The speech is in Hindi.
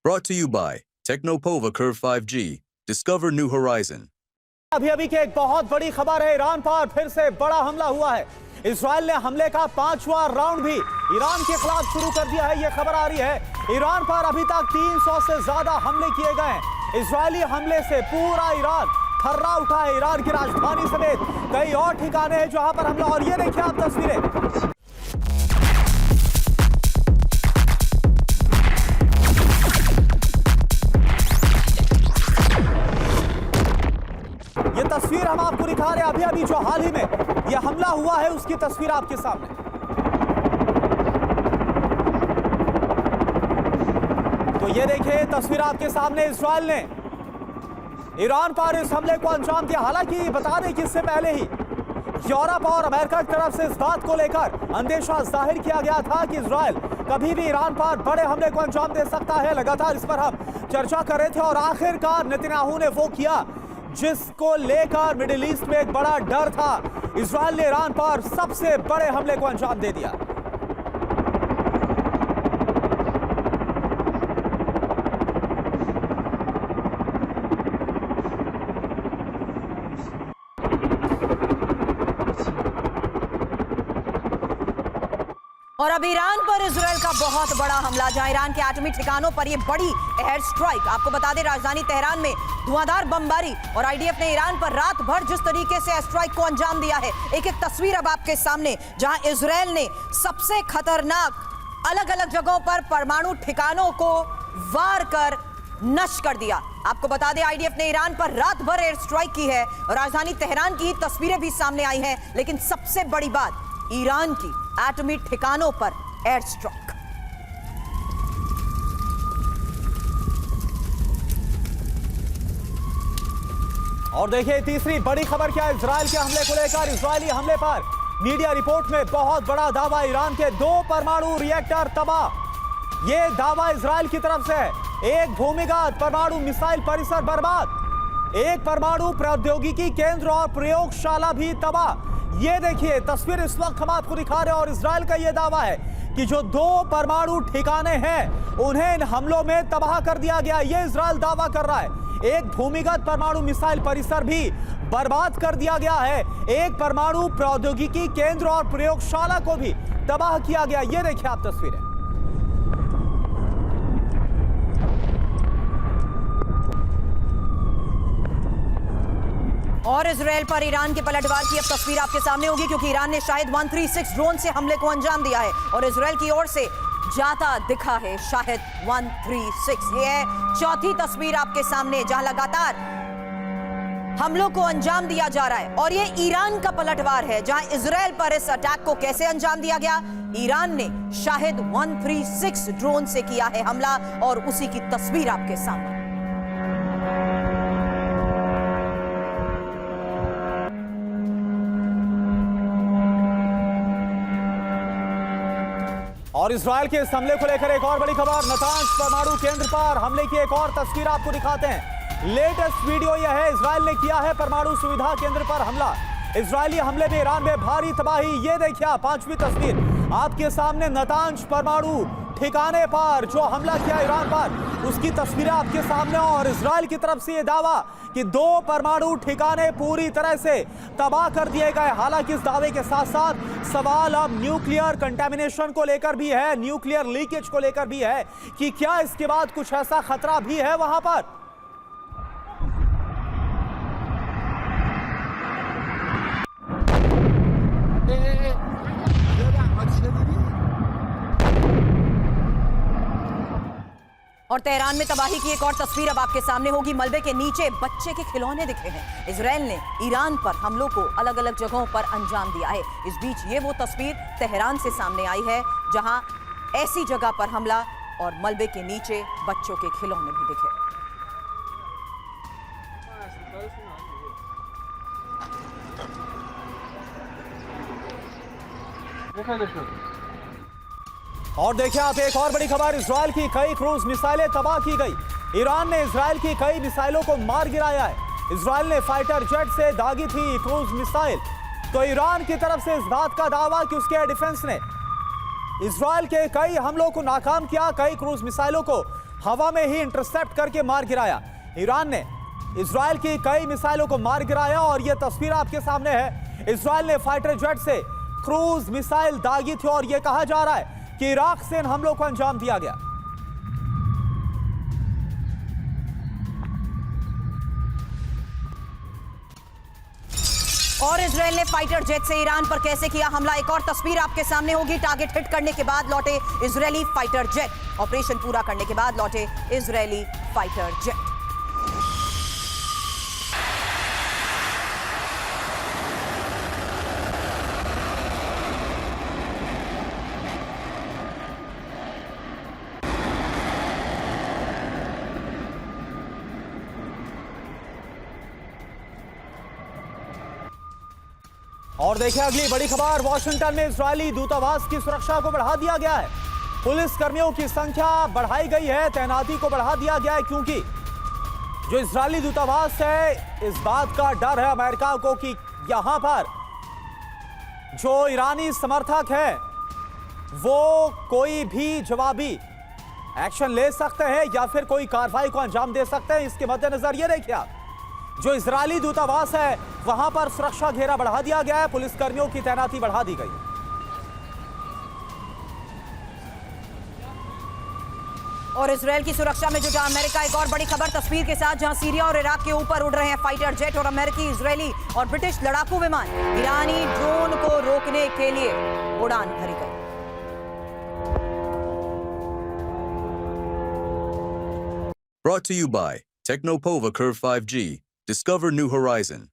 Brought to you by Technopova Curve 5G. Discover new horizon. अभी की एक बहुत बड़ी खबर है। ईरान पर फिर से बड़ा हमला हुआ है। इजराइल ने हमले का 5वां राउंड भी ईरान के खिलाफ शुरू कर दिया है। यह खबर आ रही है ईरान पर अभी तक 300 से ज्यादा हमले किए गए हैं। इजरायली हमले से पूरा ईरान थर्रा उठा है। ईरान की राजधानी समेत कई और ठिकाने हैं जहां पर हमला। और ये देखिए आप तस्वीरें। ये तस्वीर हम आपको दिखा रहे हैं। अभी जो हाल ही में ये हमला हुआ है उसकी तस्वीर आपके सामने। तो ये देखिए तस्वीर आपके सामने। इजराइल ने ईरान पर इस हमले को अंजाम दिया। हालांकि बता दें कि इससे पहले ही यूरोप और अमेरिका की तरफ से इस बात को लेकर अंदेशा जाहिर किया गया था कि इजराइल कभी भी ईरान पर बड़े हमले को अंजाम दे सकता है। लगातार इस पर हम चर्चा कर रहे थे और आखिरकार नेतन्याहू ने वो किया जिसको लेकर मिडिल ईस्ट में एक बड़ा डर था। इजराइल ने ईरान पर सबसे बड़े हमले को अंजाम दे दिया। और अब ईरान पर इजराइल का बहुत बड़ा हमला, जहां ईरान के एटमी ठिकानों पर यह बड़ी एयर स्ट्राइक। आपको बता दें राजधानी तेहरान में धुआंधार बमबारी और आईडीएफ ने ईरान पर रात भर जिस तरीके से एयर स्ट्राइक को अंजाम दिया है। एक एक तस्वीर अब आपके सामने, जहां इजराइल ने सबसे खतरनाक अलग अलग जगहों पर परमाणु ठिकानों को वार कर नष्ट कर दिया। आपको बता दें आईडीएफ ने ईरान पर रात भर एयर स्ट्राइक की है और राजधानी तेहरान की तस्वीरें भी सामने आई हैं। लेकिन सबसे बड़ी बात, ईरान की एटमी ठिकानों पर एयर स्ट्राइक। और देखिए तीसरी बड़ी खबर क्या है इजराइल के हमले को लेकर। इजरायली हमले पर मीडिया रिपोर्ट में बहुत बड़ा दावा। ईरान के 2 परमाणु रिएक्टर तबाह। यह दावा इजराइल की तरफ से है। एक भूमिगत परमाणु मिसाइल परिसर बर्बाद, एक परमाणु प्रौद्योगिकी केंद्र और प्रयोगशाला भी तबाह। ये देखिए तस्वीर इस वक्त हम आपको दिखा रहे हैं और इजराइल का यह दावा है कि जो 2 परमाणु ठिकाने हैं उन्हें इन हमलों में तबाह कर दिया गया। यह इजराइल दावा कर रहा है। एक भूमिगत परमाणु मिसाइल परिसर भी बर्बाद कर दिया गया है। एक परमाणु प्रौद्योगिकी केंद्र और प्रयोगशाला को भी तबाह किया गया। ये देखिए आप तस्वीरें। और इजराइल पर ईरान के पलटवार की अब तस्वीर आपके सामने होगी, क्योंकि ईरान ने शाहिद 136 ड्रोन से हमले को अंजाम दिया है और इजराइल की ओर से जाता दिखा है शाहिद 136। ये है चौथी तस्वीर आपके सामने, जहां लगातार हमलों को अंजाम दिया जा रहा है। और ये ईरान का पलटवार है, जहां इजराइल पर इस अटैक को कैसे अंजाम दिया गया। ईरान ने शाहिद 136 ड्रोन से किया है हमला और उसी की तस्वीर आपके सामने। और इजराइल के इस हमले को लेकर एक और बड़ी खबर। नतांज परमाणु केंद्र पर हमले की एक और तस्वीर आपको दिखाते हैं। लेटेस्ट वीडियो यह है, इजराइल ने किया है परमाणु सुविधा केंद्र पर हमला। इजरायली हमले में ईरान में भारी तबाही। ये देखिए 5वीं तस्वीर आपके सामने। नतांज परमाणु ठिकाने पर जो हमला किया ईरान पर उसकी तस्वीरें आपके सामने। और इजराइल की तरफ से यह दावा कि 2 परमाणु ठिकाने पूरी तरह से तबाह कर दिए गए। हालांकि इस दावे के साथ साथ सवाल अब न्यूक्लियर कंटेमिनेशन को लेकर भी है, न्यूक्लियर लीकेज को लेकर भी है कि क्या इसके बाद कुछ ऐसा खतरा भी है वहां पर। और तेहरान में तबाही की एक और तस्वीर अब आपके सामने होगी। मलबे के नीचे बच्चे के खिलौने दिखे हैं। इजराइल ने ईरान पर हमलों को अलग अलग जगहों पर अंजाम दिया है। इस बीच ये वो तस्वीर तेहरान से सामने आई है, जहां ऐसी जगह पर हमला और मलबे के नीचे बच्चों के खिलौने भी दिखे। और देखिए आप एक और बड़ी खबर। इजराइल की कई क्रूज मिसाइलें तबाह की गई। ईरान ने इजराइल की कई मिसाइलों को मार गिराया है। इजराइल ने फाइटर जेट से दागी थी क्रूज मिसाइल। तो ईरान की तरफ से इस बात का दावा कि उसके डिफेंस ने इजराइल के कई हमलों को नाकाम किया, कई क्रूज मिसाइलों को हवा में ही इंटरसेप्ट करके मार गिराया। ईरान ने इजराइल की कई मिसाइलों को मार गिराया और यह तस्वीर आपके सामने है। इजराइल ने फाइटर जेट से क्रूज मिसाइल दागी थी और यह कहा जा रहा है कि इराक से इन हमलों को अंजाम दिया गया। और इजराइल ने फाइटर जेट से ईरान पर कैसे किया हमला, एक और तस्वीर आपके सामने होगी। टारगेट हिट करने के बाद लौटे इजरायली फाइटर जेट। ऑपरेशन पूरा करने के बाद लौटे इजरायली फाइटर जेट। और देखिए अगली बड़ी खबर, वॉशिंगटन में इजरायली दूतावास की सुरक्षा को बढ़ा दिया गया है। पुलिस कर्मियों की संख्या बढ़ाई गई है, तैनाती को बढ़ा दिया गया है, क्योंकि जो इजरायली दूतावास है इस बात का डर है अमेरिका को कि यहां पर जो ईरानी समर्थक है वो कोई भी जवाबी एक्शन ले सकते हैं या फिर कोई कार्रवाई को अंजाम दे सकते हैं। इसके मद्देनजर ये देखिए आप, जो इजरायली दूतावास है वहां पर सुरक्षा घेरा बढ़ा दिया गया है, पुलिस कर्मियों की तैनाती बढ़ा दी गई। और इजरायल की सुरक्षा में जुटा अमेरिका, एक और बड़ी खबर तस्वीर के साथ, जहां सीरिया और इराक के ऊपर उड़ रहे हैं फाइटर जेट और अमेरिकी, इजरायली और ब्रिटिश लड़ाकू विमान। ईरानी ड्रोन को रोकने के लिए उड़ान भरी गई। Brought to you by Technopova Curve 5G. Discover new horizon.